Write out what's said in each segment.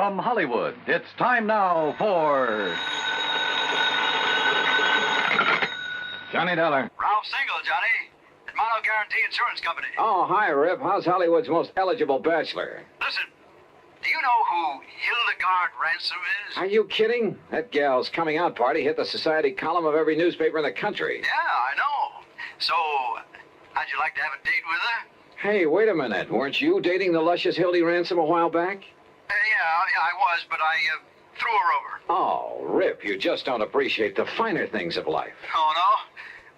From Hollywood, it's time now for Johnny Dollar. Ralph Single, Johnny. At Mono Guarantee Insurance Company. Oh, hi, Rip. How's Hollywood's most eligible bachelor? Listen, do you know who Hildegard Ransom is? Are you kidding? That gal's coming out party hit the society column of every newspaper in the country. Yeah, I know. So, how'd you like to have a date with her? Hey, wait a minute. Weren't you dating the luscious Hildy Ransom a while back? Yeah, I was, but I threw her over. Oh, Rip, you just don't appreciate the finer things of life. Oh, no?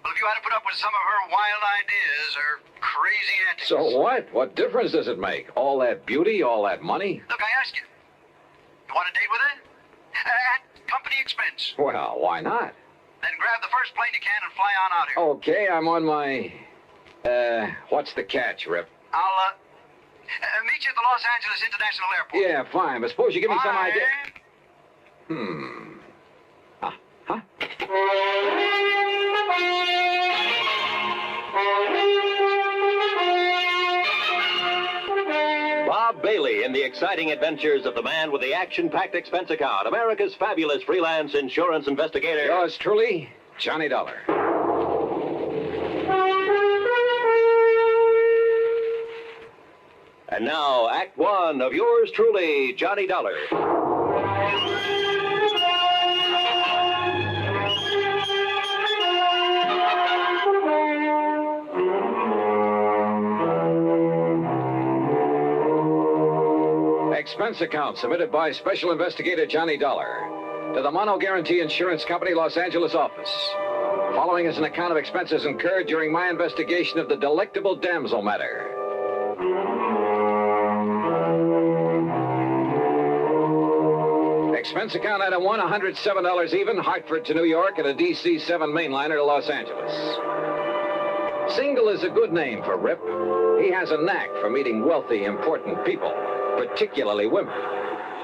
Well, if you had to put up with some of her wild ideas or crazy antics... So what? What difference does it make? All that beauty, all that money? Look, I ask you. You want a date with her? At company expense. Well, why not? Then grab the first plane you can and fly on out here. Okay, I'm on my... what's the catch, Rip? I'll, meet you at the Los Angeles International Airport. Yeah, fine, but suppose you give me some Bye. idea... Bob Bailey in the exciting adventures of the man with the action-packed expense account, America's fabulous freelance insurance investigator. Yours truly, Johnny Dollar. And now, Act One of yours truly, Johnny Dollar. Expense account submitted by Special Investigator Johnny Dollar to the Mono Guarantee Insurance Company, Los Angeles office. Following is an account of expenses incurred during my investigation of the Delectable Damsel matter. Expense account item 1, $107 even, Hartford to New York, and a DC 7 mainliner to Los Angeles. Single is a good name for Rip. He has a knack for meeting wealthy, important people, particularly women.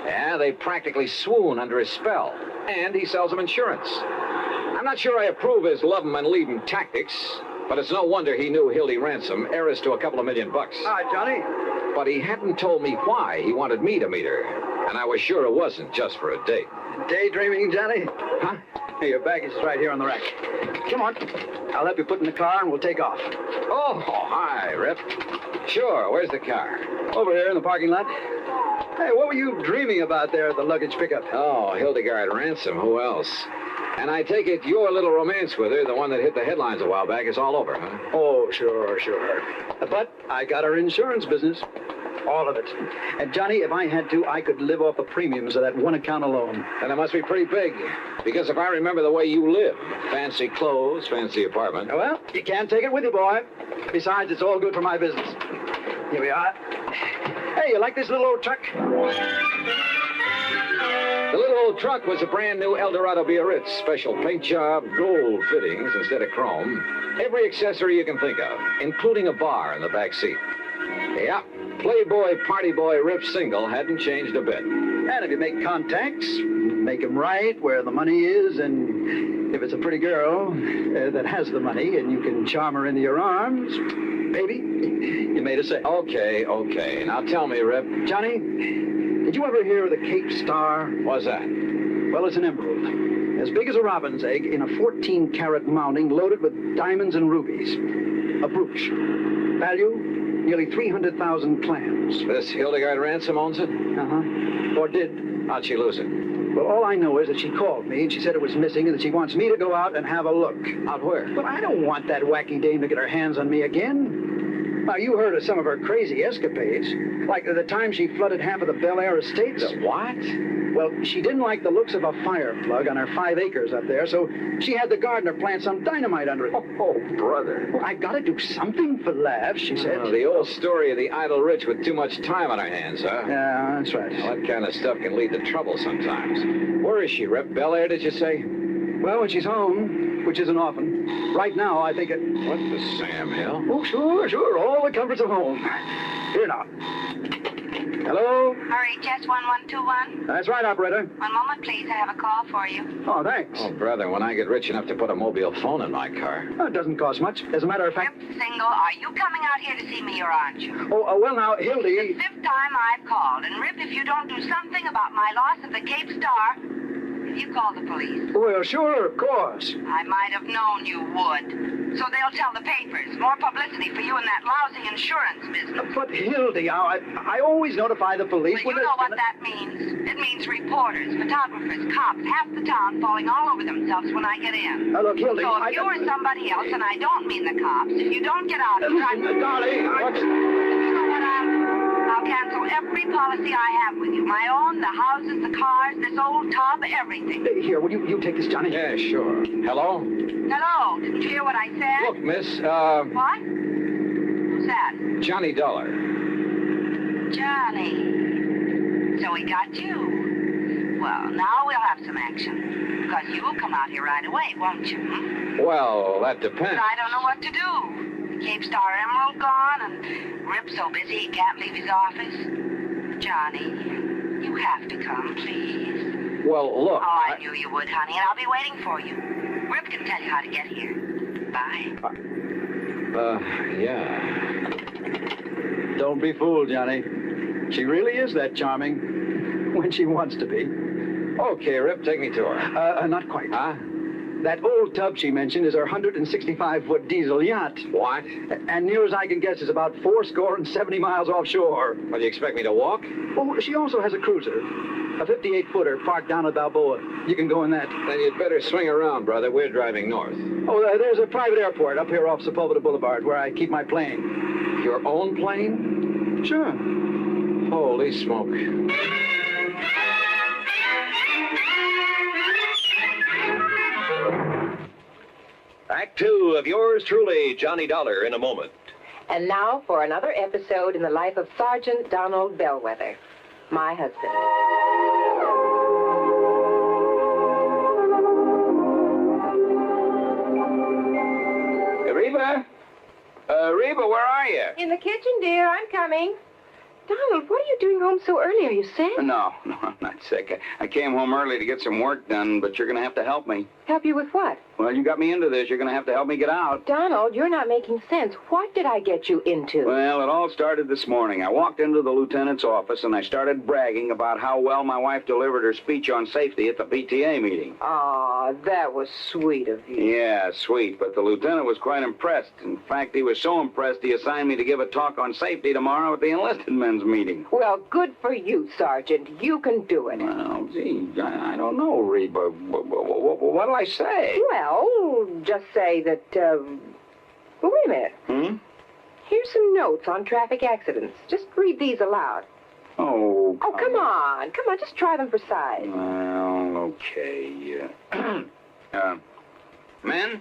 Yeah, they practically swoon under his spell, and he sells them insurance. I'm not sure I approve his love 'em and leave 'em tactics, but it's no wonder he knew Hildy Ransom, heiress to a couple of $1 million. Hi, Johnny. But he hadn't told me why he wanted me to meet her, and I was sure it wasn't just for a date. Daydreaming, Johnny? Huh? Hey, your baggage is right here on the rack. Come on. I'll help you put in the car and we'll take off. Oh, hi, Rip. Sure, where's the car? Over here in the parking lot. Hey, what were you dreaming about there at the luggage pickup? Oh, Hildegard Ransom, who else? And I take it your little romance with her, the one that hit the headlines a while back, is all over, huh? Oh, sure. But I got her insurance business. All of it. And, Johnny, if I had to, I could live off the premiums of that one account alone. And it must be pretty big, because if I remember the way you live, fancy clothes, fancy apartment. Well, you can't take it with you, boy. Besides, it's all good for my business. Here we are. Hey, you like this little old truck? The little old truck was a brand new Eldorado Biarritz. Special paint job, gold fittings instead of chrome. Every accessory you can think of, including a bar in the back seat. Yeah, playboy, party boy, Rip Single hadn't changed a bit. And if you make contacts, make them right where the money is, and if it's a pretty girl that has the money and you can charm her into your arms, baby, you made a sale. Okay. Now tell me, Rip. Johnny, did you ever hear of the Cape Star? What's that? Well, it's an emerald, as big as a robin's egg, in a 14-carat mounting loaded with diamonds and rubies. A brooch. Value? Nearly 300,000 clams. This Hildegard Ransom owns it? Uh-huh. Or did. How'd she lose it? Well, all I know is that she called me and she said it was missing and that she wants me to go out and have a look. Out where? But I don't want that wacky dame to get her hands on me again. Now, you heard of some of her crazy escapades. Like the time she flooded half of the Bel Air estates. The what? Well, she didn't like the looks of a fire plug on her 5 acres up there, so she had the gardener plant some dynamite under it. Oh, brother. Well, I've got to do something for laughs, she said. Oh, the old story of the idle rich with too much time on her hands, huh? Yeah, that's right. Well, that kind of stuff can lead to trouble sometimes. Where is she, Rip? Bel Air, did you say? Well, when she's home, which isn't often. Right now, I think it... What the Sam Hill? Oh, sure. All the comforts of home. Here now. Hello? RHS 1121. That's right, operator. One moment, please. I have a call for you. Oh, thanks. Oh, brother, when I get rich enough to put a mobile phone in my car. It doesn't cost much. As a matter of fact... Rip Single, are you coming out here to see me or aren't you? Oh, well, now, The Hildy... fifth time I've called. And Rip, if you don't do something about my loss of the Cape Star, you call the police. Well, sure, of course. I might have known you would. So they'll tell the papers. More publicity for you in that lousy insurance business. But, Hildy, I always notify the police Well, you know what that means. It means reporters, photographers, cops, half the town falling all over themselves when I get in. Look, Hildy, So if you or somebody else, and I don't mean the cops, if you don't get out and try... Darling, You know what, I'll cancel every policy I have with you. My own, the houses, the cars, this old tub, everything. Here, will you take this, Johnny? Yeah, sure. Hello? Hello, didn't you hear what I said? Look, miss, What? Who's that? Johnny Dollar. Johnny. So he got you. Well, now we'll have some action. Because you'll come out here right away, won't you? Well, that But depends. I don't know what to do. The Cape Star Emerald gone, and Rip's so busy he can't leave his office. Johnny, you have to come, please. Well, look. Oh, I knew you would, honey, and I'll be waiting for you. Rip can tell you how to get here. Bye. Yeah. Don't be fooled, Johnny. She really is that charming when she wants to be. Okay, Rip, take me to her. Not quite. Huh? That old tub she mentioned is her 165-foot diesel yacht. What? And near as I can guess is about 70 miles offshore. What, do you expect me to walk? Oh, she also has a cruiser. A 58-footer parked down at Balboa. You can go in that. Then you'd better swing around, brother. We're driving north. Oh, there's a private airport up here off Sepulveda Boulevard where I keep my plane. Your own plane? Sure. Holy smoke. Act two of yours truly, Johnny Dollar, in a moment. And now for another episode in the life of Sergeant Donald Bellwether, my husband. Reba? Reba, where are you? In the kitchen, dear. I'm coming. Donald, what are you doing home so early? Are you sick? No, I'm not sick. I came home early to get some work done, but you're going to have to help me. Help you with what? Well, you got me into this. You're going to have to help me get out. Donald, you're not making sense. What did I get you into? Well, it all started this morning. I walked into the lieutenant's office, and I started bragging about how well my wife delivered her speech on safety at the PTA meeting. Aw, that was sweet of you. Yeah, sweet, but the lieutenant was quite impressed. In fact, he was so impressed he assigned me to give a talk on safety tomorrow at the enlisted men's meeting. Well, good for you, Sergeant. You can do it. Well, gee, I don't know, Reba. What'll I say? Well, just say that, wait a minute. Here's some notes on traffic accidents. Just read these aloud. Oh, Come on. Come on, just try them for size. Well, okay. Men,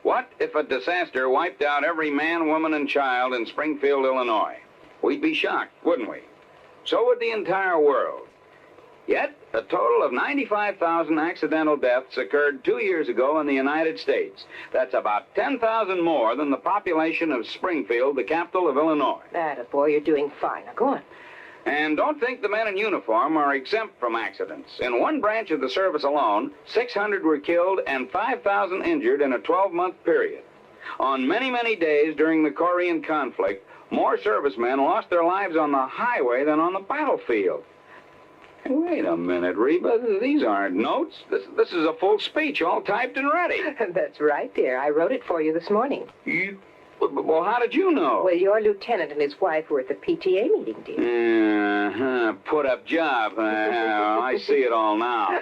what if a disaster wiped out every man, woman, and child in Springfield, Illinois? We'd be shocked, wouldn't we? So would the entire world. Yet, a total of 95,000 accidental deaths occurred 2 years ago in the United States. That's about 10,000 more than the population of Springfield, the capital of Illinois. Attaboy, you're doing fine. Now, go on. And don't think the men in uniform are exempt from accidents. In one branch of the service alone, 600 were killed and 5,000 injured in a 12-month period. On many, many days during the Korean conflict, more servicemen lost their lives on the highway than on the battlefield. Hey, wait a minute, Reba. These aren't notes. This is a full speech, all typed and ready. That's right, dear. I wrote it for you this morning. Well, how did you know? Well, your lieutenant and his wife were at the PTA meeting, dear. Put up job. I see it all now.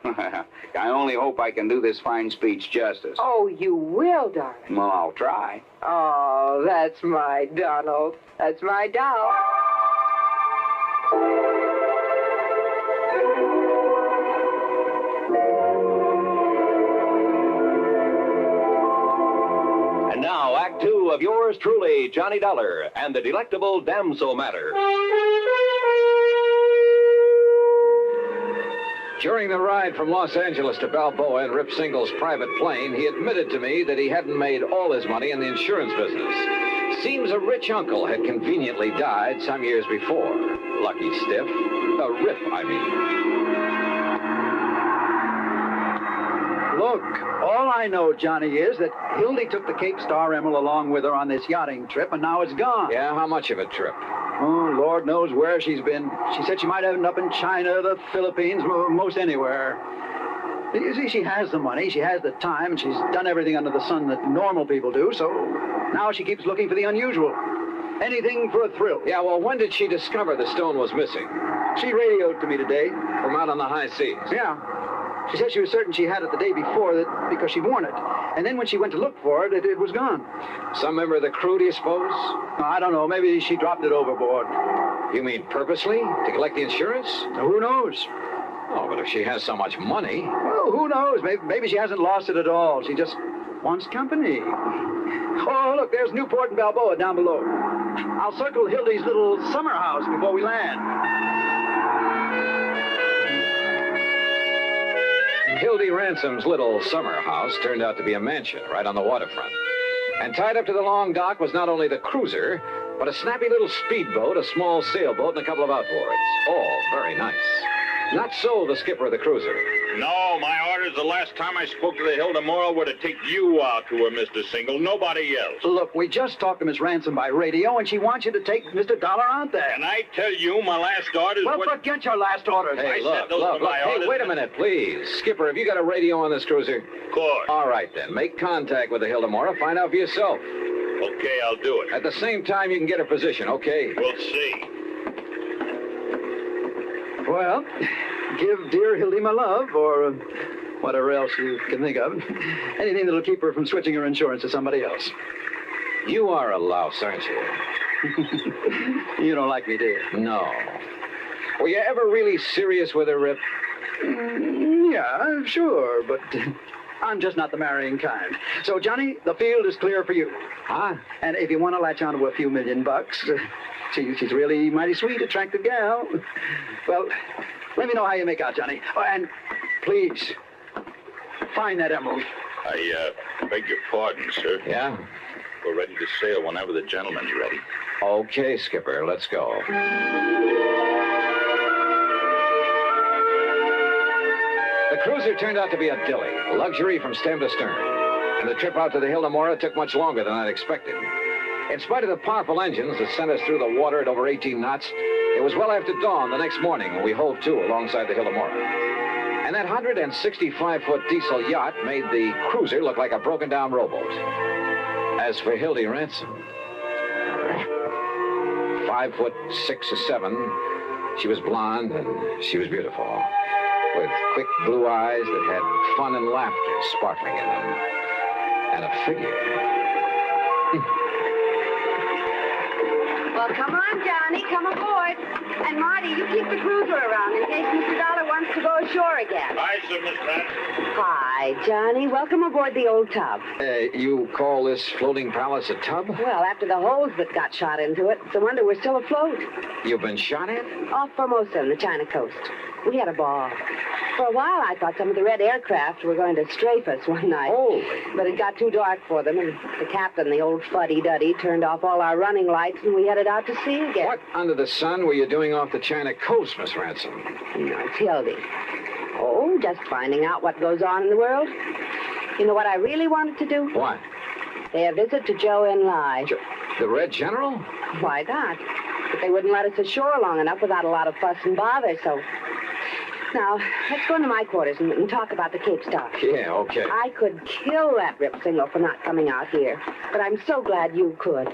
I only hope I can do this fine speech justice. Oh, you will, darling. Well, I'll try. Oh, that's my Donald. That's my doll. And now, Act two of yours truly, Johnny Dollar, and the delectable Damsel matter. During the ride from Los Angeles to Balboa in Rip Single's private plane, he admitted to me that he hadn't made all his money in the insurance business. Seems a rich uncle had conveniently died some years before. Lucky stiff. Rip, I mean. Look, all I know, Johnny, is that Hildy took the Cape Star Emerald along with her on this yachting trip, and now it's gone. Yeah, how much of a trip? Oh, Lord knows where she's been. She said she might end up in China, the Philippines, most anywhere. You see, she has the money, she has the time, and she's done everything under the sun that normal people do, so now she keeps looking for the unusual. Anything for a thrill. Yeah, well, when did she discover the stone was missing? She radioed to me today. From out on the high seas? Yeah. She said she was certain she had it the day before because she'd worn it. And then when she went to look for it, it was gone. Some member of the crew, do you suppose? I don't know. Maybe she dropped it overboard. You mean purposely? To collect the insurance? Who knows? Oh, but if she has so much money... Well, who knows? Maybe she hasn't lost it at all. She just wants company. Oh, look, there's Newport and Balboa down below. I'll circle Hildy's little summer house before we land. Hildy Ransom's little summer house turned out to be a mansion right on the waterfront. And tied up to the long dock was not only the cruiser, but a snappy little speedboat, a small sailboat, and a couple of outboards. All very nice. Not so the skipper of the cruiser. No, my orders the last time I spoke to the Hilda Moral were to take you out to her, Mr. Single. Nobody else. Look, we just talked to Miss Ransom by radio, and she wants you to take Mr. Dollar out there. And I tell you, my last orders Well, were... forget your last orders. Hey, I look, said those were my Hey, orders. wait a minute, please. Skipper, have you got a radio on this cruiser? Of course. All right, then. Make contact with the Hilda Mora. Find out for yourself. Okay, I'll do it. At the same time, you can get her position, okay? We'll see. Well, give dear Hildy my love, or whatever else you can think of. Anything that'll keep her from switching her insurance to somebody else. You are a louse, aren't you? You don't like me, do you? No. Were you ever really serious with her, Rip? Yeah, sure, but I'm just not the marrying kind. So, Johnny, the field is clear for you. Huh? And if you want to latch onto a few $1,000,000, she's really mighty sweet, attractive gal. Well, let me know how you make out, Johnny. Oh, and please, find that emerald. I beg your pardon, sir. Yeah? We're ready to sail whenever the gentleman's ready. Okay, Skipper, let's go. The cruiser turned out to be a dilly, luxury from stem to stern. And the trip out to the Hilda Mora took much longer than I'd expected. In spite of the powerful engines that sent us through the water at over 18 knots, it was well after dawn the next morning when we hove to alongside the Hilda Mora. And that 165-foot diesel yacht made the cruiser look like a broken-down rowboat. As for Hildy Ransom, 5'6" or 7", she was blonde and she was beautiful, with quick blue eyes that had fun and laughter sparkling in them, and a figure. Well, come on, Johnny. Come aboard. And Marty, you keep the cruiser around in case Mr. Dollar wants to go ashore again. Hi, sir, Miss Pat. Hi, Johnny. Welcome aboard the old tub. You call this floating palace a tub? Well, after the holes that got shot into it, it's a wonder we're still afloat. You've been shot at? Off Formosa on the China coast. We had a ball. For a while, I thought some of the red aircraft were going to strafe us one night. Holy. But it got too dark for them, and the captain, the old fuddy-duddy, turned off all our running lights, and we headed out to sea again. What under the sun were you doing off the China coast, Miss Ransom? No, it's Hildy. Oh, just finding out what goes on in the world. You know what I really wanted to do? What? Pay a visit to Joe and Lai. The Red General? Why not? But they wouldn't let us ashore long enough without a lot of fuss and bother, so... Now, let's go into my quarters and talk about the Cape Star. Yeah, okay. I could kill that Rip Single for not coming out here, but I'm so glad you could.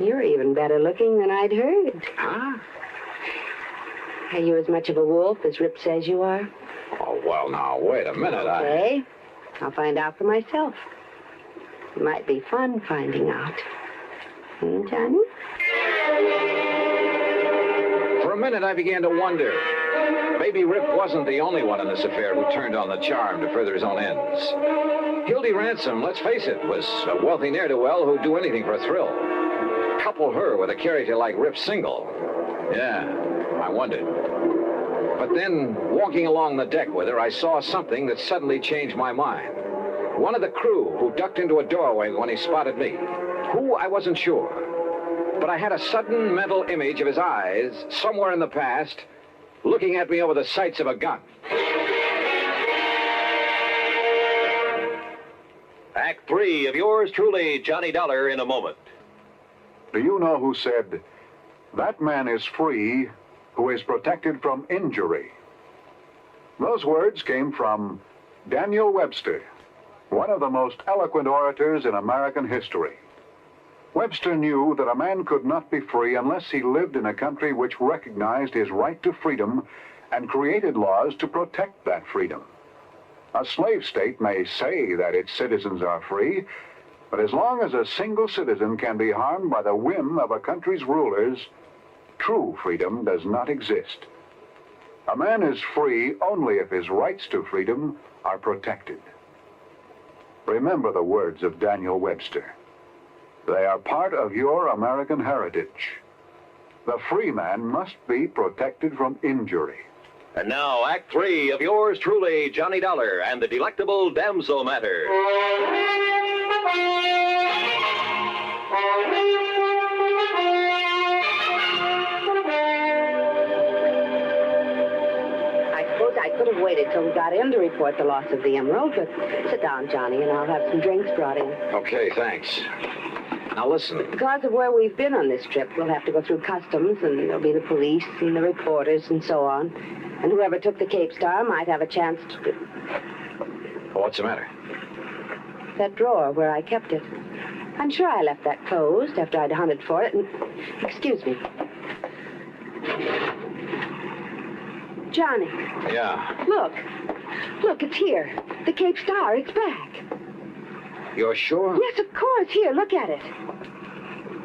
You're even better looking than I'd heard. Huh? Are you as much of a wolf as Rip says you are? Oh, well, now, wait a minute. Okay. I'll find out for myself. It might be fun finding out. Johnny? For a minute, I began to wonder. Maybe Rip wasn't the only one in this affair who turned on the charm to further his own ends. Hildy Ransom, let's face it, was a wealthy ne'er-do-well who'd do anything for a thrill. Couple her with a character like Rip Single. Yeah, I wondered. But then, walking along the deck with her, I saw something that suddenly changed my mind. One of the crew who ducked into a doorway when he spotted me. Who, I wasn't sure. But but I had a sudden mental image of his eyes, somewhere in the past, looking at me over the sights of a gun. Act 3 of yours truly, Johnny Dollar, in a moment. Do you know who said, "That man is free who is protected from injury"? Those words came from Daniel Webster, one of the most eloquent orators in American history. Webster knew that a man could not be free unless he lived in a country which recognized his right to freedom and created laws to protect that freedom. A slave state may say that its citizens are free, but as long as a single citizen can be harmed by the whim of a country's rulers, true freedom does not exist. A man is free only if his rights to freedom are protected. Remember the words of Daniel Webster. They are part of your American heritage. The free man must be protected from injury. And now, Act 3 of yours truly, Johnny Dollar, and the delectable Damsel matter. I suppose I could have waited till we got in to report the loss of the emerald, but sit down, Johnny, and I'll have some drinks brought in. Okay, thanks. Now listen. Because of where we've been on this trip, we'll have to go through customs, and there'll be the police and the reporters and so on. And whoever took the Cape Star might have a chance to... Oh, what's the matter? That drawer where I kept it. I'm sure I left that closed after I'd hunted for it, and... Excuse me. Johnny. Yeah. Look. Look, it's here. The Cape Star, it's back. You're sure? Yes, of course. Here, look at it.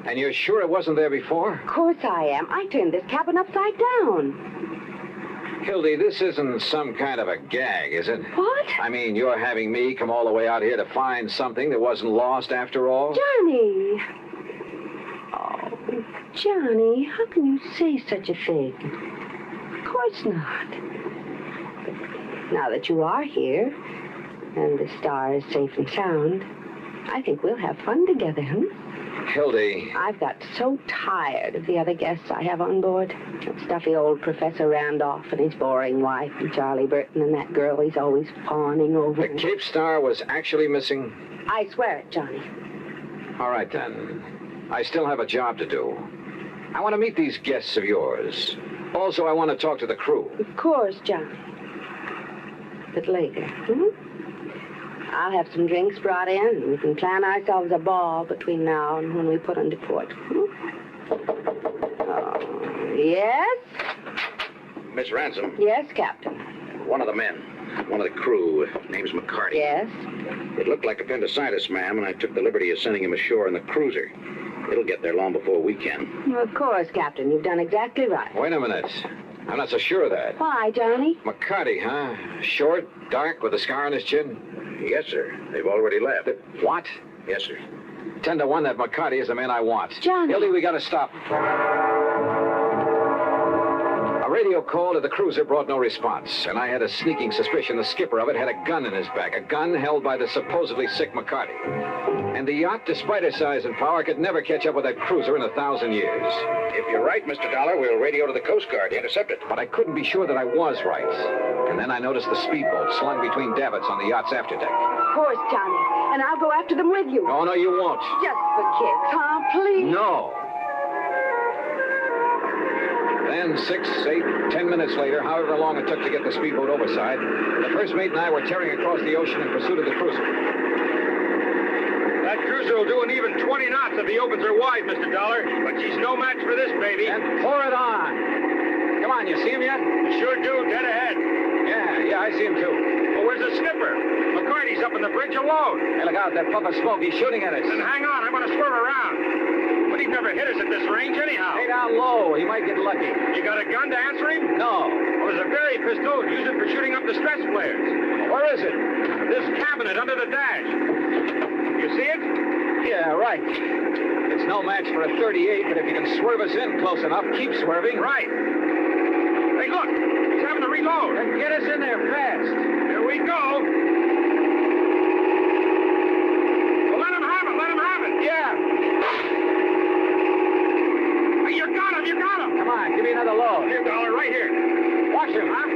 And you're sure it wasn't there before? Of course I am. I turned this cabin upside down. Hildy, this isn't some kind of a gag, is it? What? I mean, you're having me come all the way out here to find something that wasn't lost after all? Johnny! Oh, Johnny, how can you say such a thing? Of course not. But now that you are here, and the star is safe and sound, I think we'll have fun together, Hildy. I've got so tired of the other guests I have on board. That stuffy old Professor Randolph and his boring wife, and Charlie Burton, and that girl he's always fawning over. The Cape Star was actually missing? I swear it, Johnny. All right, then. I still have a job to do. I want to meet these guests of yours. Also, I want to talk to the crew. Of course, Johnny. But later, I'll have some drinks brought in, and we can plan ourselves a ball between now and when we put into port. Oh, yes? Miss Ransom. Yes, Captain. One of the men, one of the crew, name's McCarty. Yes? It looked like appendicitis, ma'am, and I took the liberty of sending him ashore in the cruiser. It'll get there long before we can. Well, of course, Captain. You've done exactly right. Wait a minute. I'm not so sure of that. Why, Johnny? McCarty, huh? Short, dark, with a scar on his chin? Yes, sir. They've already left. What? Yes, sir. 10 to 1 that McCarty is the man I want. Johnny. Hildy, we gotta stop. A radio call to the cruiser brought no response, and I had a sneaking suspicion the skipper of it had a gun in his back, a gun held by the supposedly sick McCarty. And the yacht, despite her size and power, could never catch up with that cruiser in 1,000 years. If you're right, Mr. Dollar, we'll radio to the Coast Guard to intercept it. But I couldn't be sure that I was right. And then I noticed the speedboat slung between davits on the yacht's afterdeck. Of course, Johnny. And I'll go after them with you. Oh, no, you won't. Just for kicks, huh? Please. No. Then 6, 8, 10 minutes later, however long it took to get the speedboat overside, the first mate and I were tearing across the ocean in pursuit of the cruiser. That cruiser will do an even 20 knots if he opens her wide, Mr. Dollar. But she's no match for this, baby. And pour it on. Come on, you see him yet? Sure do, dead ahead. Yeah, I see him too. Well, where's the skipper? McCarty's up on the bridge alone. Hey, look out, that puff of smoke. He's shooting at us. Then hang on, I'm going to swerve around. But he'd never hit us at this range anyhow. Stay down low. He might get lucky. You got a gun to answer him? No. Well, there's a Berry pistol. Use it for shooting up distress flares. Where is it? This cabinet under the dash. You see it? Yeah, right. It's no match for a 38, but if you can swerve us in close enough, keep swerving. Right. Hey, look. He's having to reload. Then get us in there fast. Here we go. Well, let him have it. Let him have it. Yeah. You got him! You got him! Come on, give me another load. Here, Dollar, right here. Watch him, huh?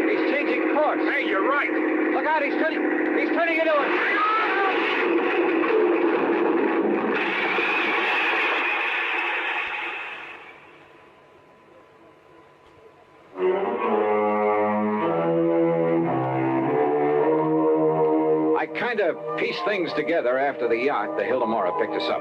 He's changing course. Hey, you're right. Look out, he's turning into it. I kind of pieced things together after the yacht, the Hildemora, picked us up.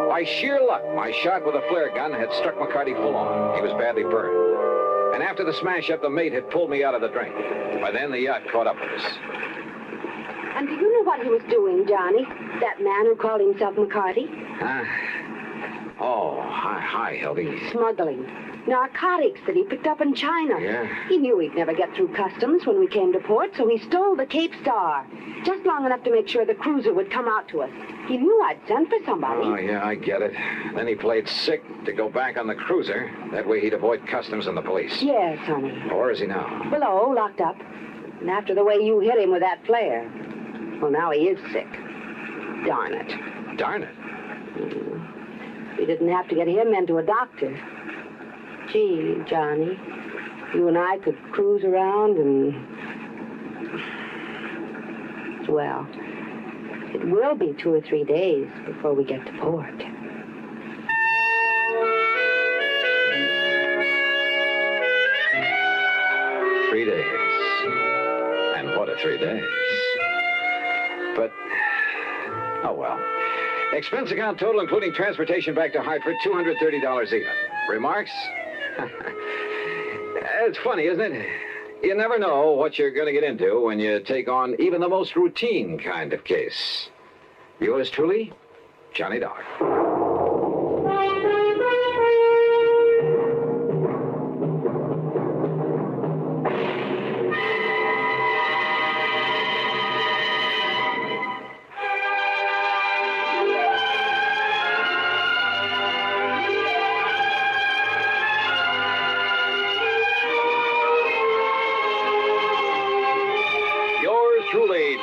By sheer luck, my shot with a flare gun had struck McCarty full on. He was badly burned. And after the smash-up, the mate had pulled me out of the drink. By then, the yacht caught up with us. And do you know what he was doing, Johnny? That man who called himself McCarty? Hi, Hildy. Smuggling. Narcotics that he picked up in China. Yeah. He knew we'd never get through customs when we came to port, so he stole the Cape Star. Just long enough to make sure the cruiser would come out to us. He knew I'd sent for somebody. Oh, yeah, I get it. Then he played sick to go back on the cruiser. That way he'd avoid customs and the police. Yes, honey. Where is he now? Below, locked up. And after the way you hit him with that flare. Well, now he is sick. Darn it. Darn it. We didn't have to get him into a doctor. Gee, Johnny, you and I could cruise around and... Well, it will be 2 or 3 days before we get to port. 3 days. And what a 3 days. But, oh well. Expense account total, including transportation back to Hartford, $230 even. Remarks? It's funny, isn't it? You never know what you're going to get into when you take on even the most routine kind of case. Yours truly, Johnny Dollar.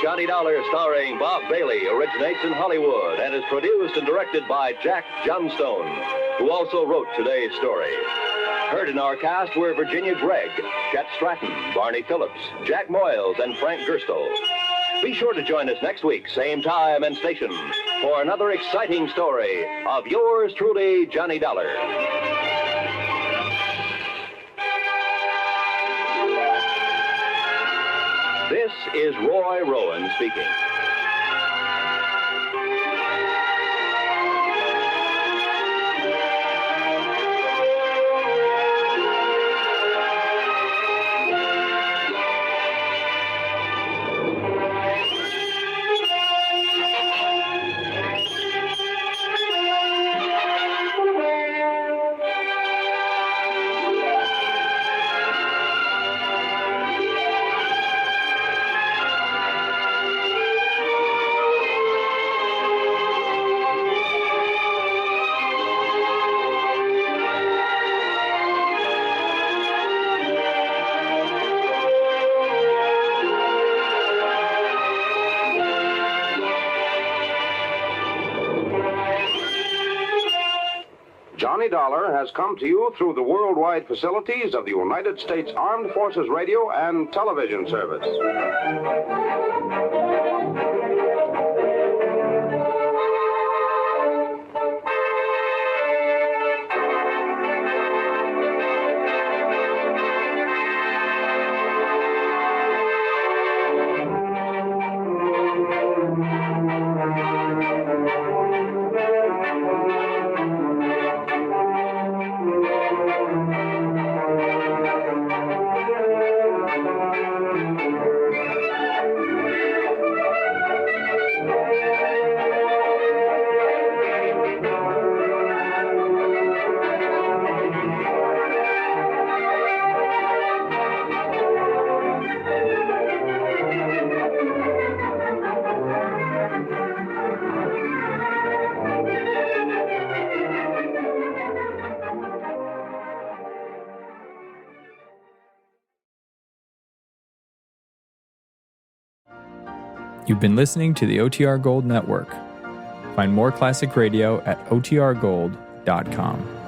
Johnny Dollar, starring Bob Bailey, originates in Hollywood and is produced and directed by Jack Johnstone, who also wrote today's story. Heard in our cast were Virginia Gregg, Chet Stratton, Barney Phillips, Jack Moyles, and Frank Gersto. Be sure to join us next week, same time and station, for another exciting story of yours truly, Johnny Dollar. This is Roy Rowan speaking. Johnny Dollar has come to you through the worldwide facilities of the United States Armed Forces Radio and Television Service. You've been listening to the OTR Gold Network. Find more classic radio at otrgold.com.